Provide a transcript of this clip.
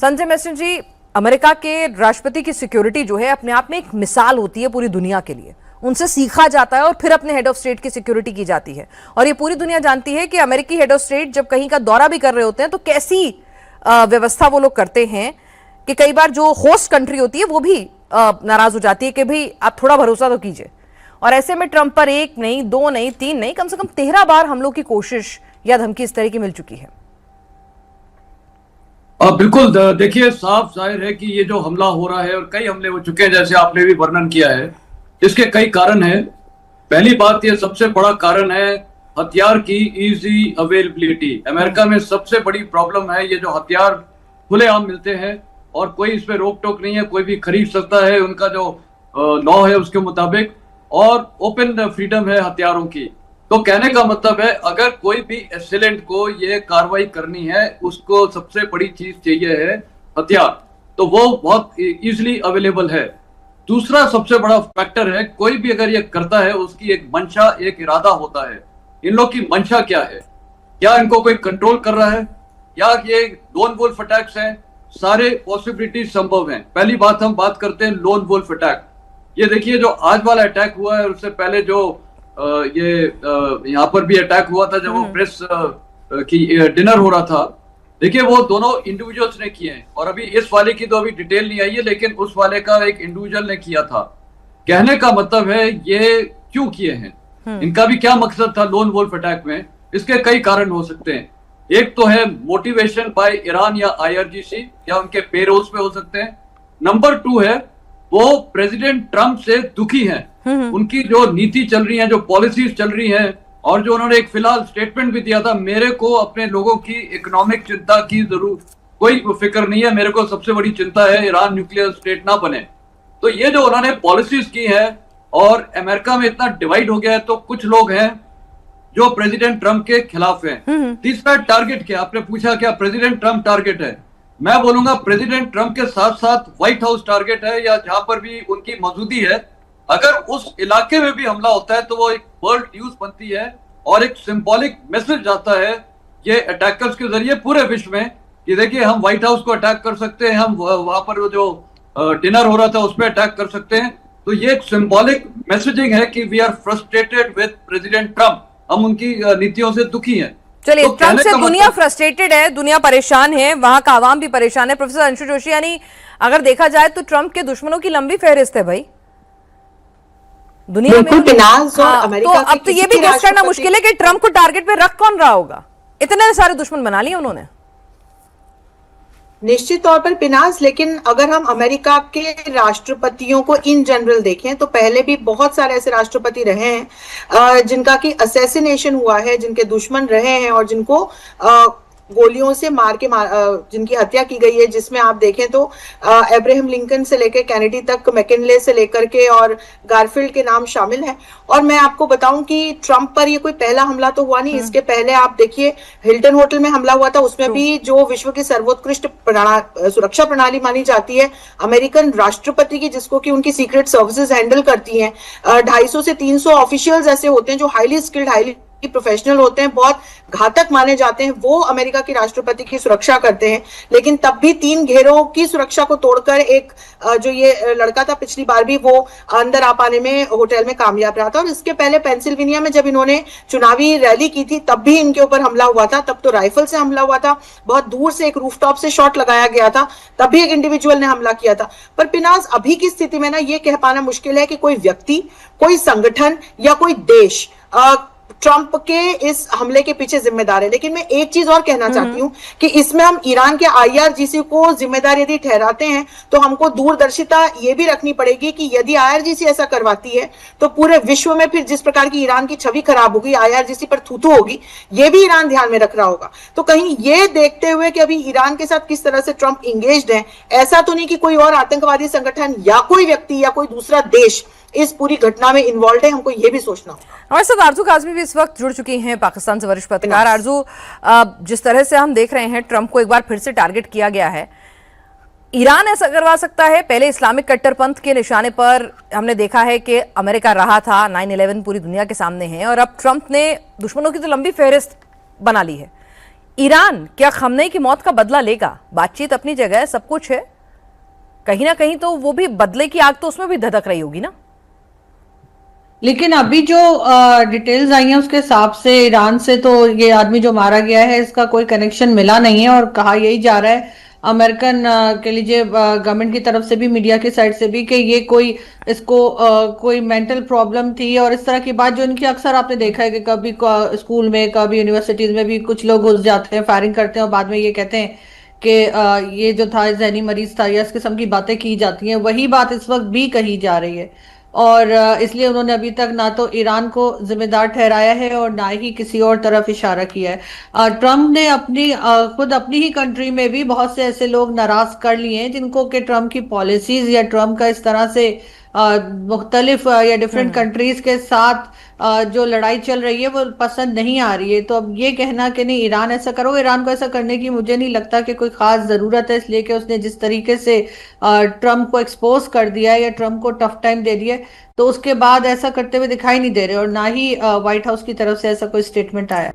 Sanjay Mishra ji, America के राष्ट्रपति की सिक्योरिटी जो है अपने आप में एक मिसाल होती है पूरी दुनिया के लिए। उनसे सीखा जाता है और फिर अपने हेड ऑफ स्टेट की सिक्योरिटी की जाती है। और ये पूरी दुनिया जानती है कि अमेरिकी हेड ऑफ स्टेट जब कहीं का दौरा भी कर रहे होते हैं तो कैसी व्यवस्था वो लोग करते हैं कि कई बार जो होस्ट कंट्री होती है वो भी नाराज हो जाती है कि भाई आप थोड़ा भरोसा तो कीजिए। और ऐसे में ट्रंप पर 1 नहीं, 2 नहीं, 3 नहीं, कम से कम 13 बार हमलों की कोशिश या धमकी इस तरह की मिल चुकी है। बिल्कुल, देखिए, साफ जाहिर है कि ये जो हमला हो रहा है और कई हमले हो चुके हैं, जैसे आपने भी वर्णन किया है, इसके कई कारण हैं। पहली बात, ये सबसे बड़ा कारण है हथियार की इजी अवेलेबिलिटी। अमेरिका में सबसे बड़ी प्रॉब्लम है ये जो हथियार खुलेआम मिलते हैं और कोई इस पे रोक टोक नहीं है, कोई भी खरीद सकता है, उनका जो लॉ है उसके मुताबिक, और ओपन फ्रीडम है हथियारों की। तो कहने का मतलब है, अगर कोई भी एसिलेंट को ये कार्रवाई करनी है, उसको सबसे बड़ी चीज चाहिए है हथियार, तो वो बहुत इजीली अवेलेबल है। दूसरा सबसे बड़ा फैक्टर है, कोई भी अगर ये करता है उसकी एक मंशा, एक इरादा होता है। इन लोग की मंशा क्या है? क्या इनको कोई कंट्रोल कर रहा है, या ये लोन वुल्फ अटैक्स हैं? सारे पॉसिबिलिटी संभव हैं। पहली बात, हम बात करते हैं लोन वुल्फ अटैक। ये देखिए, जो आज वाला अटैक हुआ है, उससे पहले जो यहाँ पर भी अटैक हुआ था जब वो प्रेस की डिनर हो रहा था, देखिए वो दोनों इंडिविजुअल्स ने किए हैं। और अभी इस वाले की तो अभी डिटेल नहीं आई है, लेकिन उस वाले का एक इंडिविजुअल ने किया था। कहने का मतलब है, ये क्यों किए हैं, इनका भी क्या मकसद था लोन वुल्फ अटैक में? इसके कई कारण हो सकते हैं। एक तो है मोटिवेशन बाय ईरान या IRGC या उनके पेरोल्स पे हो सकते हैं। नंबर 2 है, वो प्रेसिडेंट ट्रंप से दुखी हैं। उनकी जो नीति चल रही है, जो पॉलिसीज चल रही हैं, और जो उन्होंने एक फिलहाल स्टेटमेंट भी दिया था, मेरे को अपने लोगों की इकोनॉमिक चिंता की जरूर कोई फिक्र नहीं है, मेरे को सबसे बड़ी चिंता है ईरान न्यूक्लियर स्टेट ना बने। तो ये जो उन्होंने पॉलिसीज की है, और अमेरिका में इतना डिवाइड हो गया है, तो कुछ लोग हैं जो प्रेसिडेंट ट्रंप के खिलाफ हैं। तीसरा टारगेट क्या? आपने पूछा क्या प्रेसिडेंट ट्रंप टारगेट है? मैं बोलूंगा प्रेसिडेंट ट्रंप के साथ साथ व्हाइट हाउस टारगेट है, या जहां पर भी उनकी मौजूदगी है। अगर उस इलाके में भी हमला होता है तो वो एक वर्ल्ड न्यूज बनती है और एक सिंबॉलिक मैसेज आता है ये अटैकर्स के जरिए पूरे विश्व में कि देखिए, हम व्हाइट हाउस को अटैक कर सकते हैं, हम वहां पर जो डिनर हो रहा था उस पर अटैक कर सकते हैं। तो ये एक सिंबॉलिक मैसेजिंग है कि we are frustrated with President Trump, हम उनकी नीतियों से दुखी हैं। चलिए, तो ट्रंप से दुनिया फ्रस्ट्रेटेड है, दुनिया परेशान है, वहां का आवाम भी परेशान है। प्रोफेसर अंशु जोशी, यानी अगर देखा जाए तो ट्रंप के दुश्मनों की लंबी फहरिस्त है भाई दुनिया में। तो अब तो ये भी गेस करना मुश्किल है कि ट्रंप को टारगेट पे रख कौन रहा होगा। इतने सारे दुश्मन बना लिए उन्होंने। निश्चित तौर पर पिनाज, लेकिन अगर हम अमेरिका के राष्ट्रपतियों को इन जनरल देखें तो पहले भी बहुत सारे ऐसे राष्ट्रपति रहे हैं जिनका की असैसिनेशन हुआ है, जिनके दुश्मन रहे हैं और जिनको गोलियों से मार के जिनकी हत्या की गई है। जिसमें आप देखें तो अब्राहम लिंकन से लेकर कैनेडी तक, मैकिनले से लेकर के और गारफील्ड के नाम शामिल हैं। और मैं आपको बताऊं कि ट्रंप पर ये कोई पहला हमला तो हुआ नहीं। इसके पहले आप देखिए, हिल्टन होटल में हमला हुआ था, उसमें भी जो विश्व की सर्वोत्कृष्ट सुरक्षा प्रणाली मानी जाती है अमेरिकन राष्ट्रपति की, जिसको कि उनकी सीक्रेट सर्विसेज हैंडल करती हैं, 250 से 300 ऑफिशियल्स ऐसे होते हैं जो हाईली स्किल्ड, हाईली प्रोफेशनल होते हैं, बहुत घातक माने जाते हैं, वो अमेरिका के राष्ट्रपति की सुरक्षा करते हैं। लेकिन तब भी 3 घेरों की सुरक्षा को तोड़कर एक जो ये लड़का था, पिछली बार भी वो अंदर आ पाने में होटल में कामयाब रहा था। और इसके पहले पेंसिल्वेनिया में जब इन्होंने चुनावी रैली की थी, तब भी इनके ऊपर हमला हुआ था। तब तो राइफल से हमला हुआ था, बहुत दूर से एक रूफटॉप से शॉट लगाया गया था, तब भी एक इंडिविजुअल ने हमला किया था। पर पिनाज, अभी की स्थिति में ना ये कह पाना मुश्किल है कि कोई व्यक्ति, कोई संगठन या कोई देश ट्रंप के इस हमले के पीछे जिम्मेदार है। लेकिन मैं एक चीज और कहना चाहती हूं कि इसमें हम ईरान के IRGC को जिम्मेदार यदि ठहराते हैं तो हमको दूरदर्शिता ये भी रखनी पड़ेगी कि यदि IRGC ऐसा करवाती है तो पूरे विश्व में फिर जिस प्रकार की ईरान की छवि खराब होगी, IRGC पर थूथू होगी, ये भी ईरान ध्यान में रख रहा होगा। तो कहीं ये देखते हुए कि अभी ईरान के साथ किस तरह से ट्रंप इंगेज्ड है, ऐसा तो नहीं कि कोई और आतंकवादी संगठन या कोई व्यक्ति या कोई दूसरा देश इस पूरी घटना में इन्वॉल्व है, हमको ये भी सोचना होगा। हमारे साथ आरजू काज़मी भी इस वक्त जुड़ चुकी हैं, पाकिस्तान से वरिष्ठ पत्रकार। आरजू, जिस तरह से हम देख रहे हैं ट्रंप को एक बार फिर से टारगेट किया गया है, ईरान ऐसा करवा सकता है? पहले इस्लामिक कट्टरपंथ के निशाने पर हमने देखा है कि अमेरिका रहा था, 9/11 पूरी दुनिया के सामने है, और अब ट्रंप ने दुश्मनों की तो लंबी फहरिस्त बना ली है। ईरान क्या खमनेई की मौत का बदला लेगा? बातचीत अपनी जगह है, सब कुछ है, कहीं ना कहीं तो वो भी बदले की आग तो उसमें भी धधक रही होगी ना। लेकिन अभी जो डिटेल्स आई हैं उसके हिसाब से ईरान से तो ये आदमी जो मारा गया है इसका कोई कनेक्शन मिला नहीं है, और कहा यही जा रहा है अमेरिकन के लिए गवर्नमेंट की तरफ से भी, मीडिया की साइड से भी, कि ये कोई इसको कोई मेंटल प्रॉब्लम थी। और इस तरह की बात जो इनकी अक्सर आपने देखा है कि कभी स्कूल में, कभी यूनिवर्सिटीज में भी कुछ लोग घुस जाते हैं, फायरिंग करते हैं और बाद में ये कहते हैं कि ये जो था जहनी मरीज था, या इस किस्म की बातें की जाती हैं। वही बात इस वक्त भी कही जा रही है, और इसलिए उन्होंने अभी तक ना तो ईरान को जिम्मेदार ठहराया है और ना ही किसी और तरफ इशारा किया है। ट्रम्प ने खुद अपनी ही कंट्री में भी बहुत से ऐसे लोग नाराज कर लिए हैं जिनको कि ट्रम्प की पॉलिसीज या ट्रम्प का इस तरह से मुख्तलिफ या डिफरेंट कंट्रीज के साथ जो लड़ाई चल रही है वो पसंद नहीं आ रही है। तो अब ये कहना कि नहीं ईरान ऐसा करो, ईरान को ऐसा करने की मुझे नहीं लगता कि कोई खास जरूरत है, इसलिए कि उसने जिस तरीके से ट्रम्प को एक्सपोज कर दिया है या ट्रम्प को टफ टाइम दे दिया है, तो उसके बाद ऐसा करते हुए दिखाई नहीं दे रहे, और ना ही व्हाइट हाउस की तरफ से ऐसा कोई स्टेटमेंट आया।